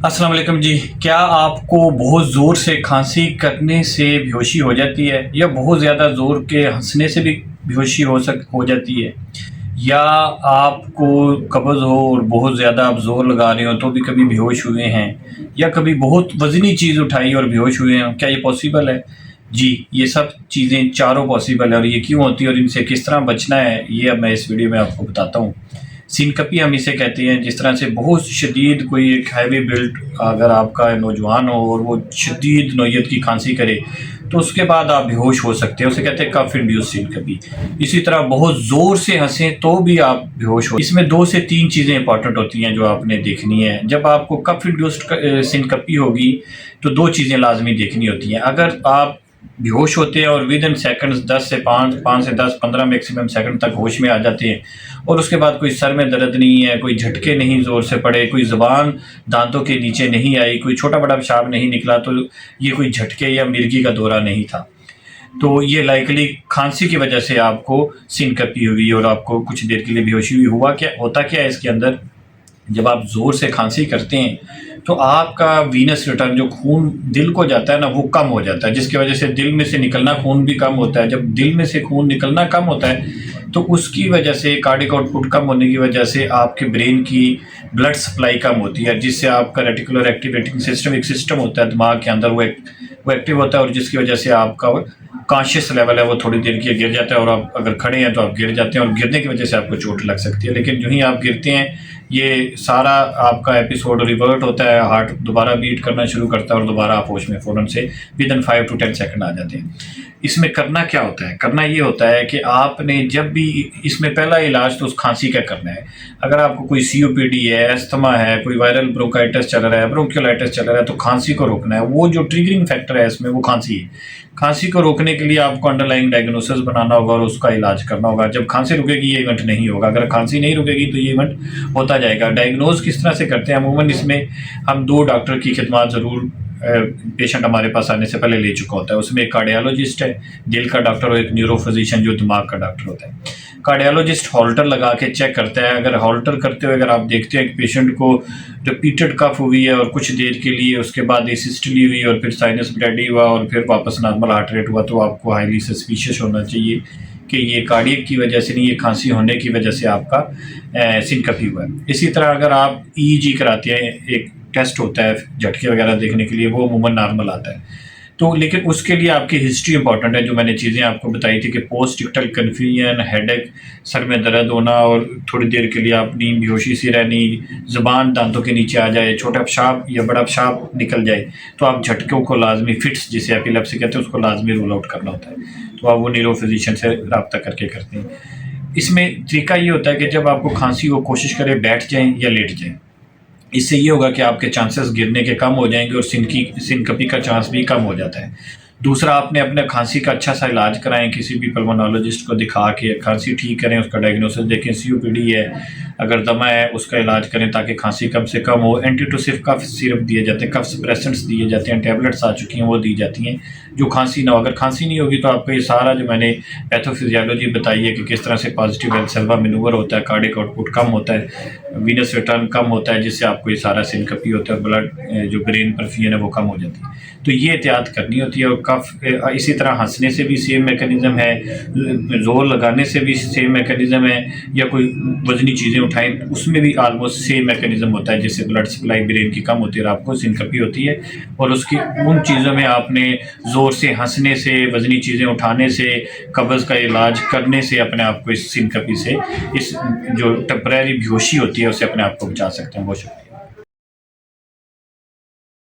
अस्सलाम वालेकुम जी। क्या आपको बहुत ज़ोर से खांसी करने से बेहोशी हो जाती है या बहुत ज़्यादा ज़ोर के हंसने से भी बेहोशी हो जाती है, या आपको कब्ज़ हो और बहुत ज़्यादा आप ज़ोर लगा रहे हो तो भी कभी बेहोश हुए हैं, या कभी बहुत वज़नी चीज़ उठाई और बेहोश हुए हैं? क्या ये पॉसिबल है? जी, ये सब चीज़ें चारों पॉसिबल है और ये क्यों होती है और इनसे किस तरह बचना है, ये अब मैं इस वीडियो में आपको बताता हूँ। सिनकपी हम इसे कहते हैं, जिस तरह से बहुत शदीद कोई एक हैवी बिल्ट अगर आपका नौजवान हो और वो शदीद नोयत की खांसी करे तो उसके बाद आप बेहोश हो सकते हैं, उसे कहते हैं कफ इंड्यूस सिनकपी। इसी तरह बहुत ज़ोर से हंसें तो भी आप बेहोश हो। इसमें 2 से 3 चीज़ें इंपॉर्टेंट होती हैं जो आपने देखनी है। जब आपको कफ इंड्यूस्ड सिनकपी होगी तो 2 चीज़ें लाजमी देखनी होती हैं। अगर आप बेहोश होते हैं और विद इन सेकंड्स 10 से 5 से 10 15 मैक्सिमम सेकंड तक होश में आ जाते हैं और उसके बाद कोई सर में दर्द नहीं है, कोई झटके नहीं ज़ोर से पड़े, कोई ज़ुबान दांतों के नीचे नहीं आई, कोई छोटा बड़ा पेशाब नहीं निकला, तो ये कोई झटके या मिर्गी का दौरा नहीं था। तो ये लाइकली खांसी की वजह से आपको सिनकपी हुई और आपको कुछ देर के लिए बेहोशी हुई। हुआ क्या होता क्या है इसके अंदर, जब आप ज़ोर से खांसी करते हैं तो आपका वीनस रिटर्न जो खून दिल को जाता है ना, वो कम हो जाता है, जिसकी वजह से दिल में से निकलना खून भी कम होता है। जब दिल में से खून निकलना कम होता है तो उसकी वजह से कार्डिक आउटपुट कम होने की वजह से आपके ब्रेन की ब्लड सप्लाई कम होती है, जिससे आपका रेटिकुलर एक्टिवेटिंग सिस्टम, एक सिस्टम होता है दिमाग के अंदर, वो एक्टिव होता है और जिसकी वजह से आपका कॉन्शियस लेवल है वो थोड़ी देर के लिए गिर जाता है और आप अगर खड़े हैं तो आप गिर जाते हैं और गिरने की वजह से आपको चोट लग सकती है। लेकिन जो ही आप गिरते हैं ये सारा आपका एपिसोड रिवर्ट होता है, हार्ट दोबारा बीट करना शुरू करता है और दोबारा आप होश में फ़ौरन से विद इन 5 to 10 सेकंड आ जाते हैं। इसमें करना क्या होता है? करना ये होता है कि आपने जब भी इसमें पहला इलाज तो उस खांसी का करना है। अगर आपको कोई सीओपीडी है, अस्थमा है, कोई वायरल ब्रोंकाइटिस चल रहा है, ब्रोंकियोलाइटिस चल रहा है, तो खांसी को रोकना है। वो जो ट्रिगरिंग फैक्टर है इसमें वो खांसी है। खांसी को रोकने के लिए आपको अंडरलाइंग डायग्नोसिस बनाना होगा और उसका इलाज करना होगा। जब खांसी रुकेगी ये इवेंट नहीं होगा, अगर खांसी नहीं रुकेगी तो ये इवेंट होता जाएगा। डायग्नोज किस तरह से करते हैं? अमूमन इसमें हम 2 डॉक्टर की खिदमत ज़रूर पेशेंट हमारे पास आने से पहले ले चुका होता है। उसमें एक कार्डियोलॉजिस्ट है, दिल का डॉक्टर, और एक न्यूरो फिजिशियन जो दिमाग का डॉक्टर होता है। कार्डियोलॉजिस्ट हॉल्टर लगा के चेक करता है। अगर हॉल्टर करते हुए अगर आप देखते हैं कि पेशेंट को रिपीटेड कफ हुई है और कुछ देर के लिए उसके बाद एसिस्टली हुई और फिर साइनस ब्रेडी हुआ और फिर वापस नॉर्मल हार्ट रेट हुआ, तो आपको हाईली सस्पिशियस होना चाहिए कि ये कार्डियक की वजह से नहीं, ये खांसी होने की वजह से आपका सिनकपी हुआ है। इसी तरह अगर आप ईईजी कराते हैं, एक टेस्ट होता है झटके वगैरह देखने के लिए, वो अमूमन नॉर्मल आता है। तो लेकिन उसके लिए आपकी हिस्ट्री इंपॉर्टेंट है, जो मैंने चीज़ें आपको बताई थी कि पोस्ट इक्टल कन्फ्यूजन, हेडेक, सर में दर्द होना और थोड़ी देर के लिए आप नींद बेहोशी सी रहनी, ज़ुबान दांतों के नीचे आ जाए, छोटा पेशाब या बड़ा पेशाब निकल जाए, तो आप झटकों को लाजमी, फिट्स जिसे एपिलेप्सी कहते हैं, उसको लाजमी रूल आउट करना होता है। तो आप वो न्यूरो फिजिशियन से रब्ता करके करते हैं। इसमें तरीका ये होता है कि जब आपको खांसी हो, कोशिश करें बैठ जाएँ या लेट जाएँ। इससे ये होगा कि आपके चांसेस गिरने के कम हो जाएंगे और सिनकपी का चांस भी कम हो जाता है। दूसरा, आपने अपने खांसी का अच्छा सा इलाज कराएं, किसी भी पल्मोनोलॉजिस्ट को दिखा के खांसी ठीक करें, उसका डायग्नोसिस देखें, सीओपीडी है, अगर दमा है उसका इलाज करें ताकि खांसी कम से कम हो। एंटीटोसिव कफ सिरप दिए जाते हैं, कफ सप्रेसेंट्स दिए जाते हैं, टैबलेट्स आ चुकी हैं वो दी जाती हैं जो खांसी ना हो। अगर खांसी नहीं होगी तो आपको ये सारा जो मैंने पैथोफिजियोलॉजी बताई है कि किस तरह से पॉजिटिव वेल्सेल्वा मैनूवर होता है, कार्डिक आउटपुट कम होता है, वीनस रिटर्न कम होता है, जिससे आपको ये सारा सिनकपी होता है, ब्लड जो ब्रेन परफ्यूजन है वो कम हो जाती है। तो ये एहतियात करनी होती है। और कफ इसी तरह हंसने से भी सेम मैकेनिज्म है, जोर लगाने से भी सेम मैकेनिज्म है, या कोई वजनी चीज़ें उठाएं उसमें भी आलमोस्ट सेम मैकेनिज्म होता है, जिससे ब्लड सप्लाई ब्रेन की कम होती है और आपको सिनकपी होती है। और उसकी उन चीज़ों में आपने ज़ोर से हंसने से, वजनी चीज़ें उठाने से, कब्ज़ का इलाज करने से अपने आप को इस सिनकपी से, इस जो टेम्परेरी बेहोशी होती है उससे अपने आप को बचा सकते हैं। बहुत शुक्रिया।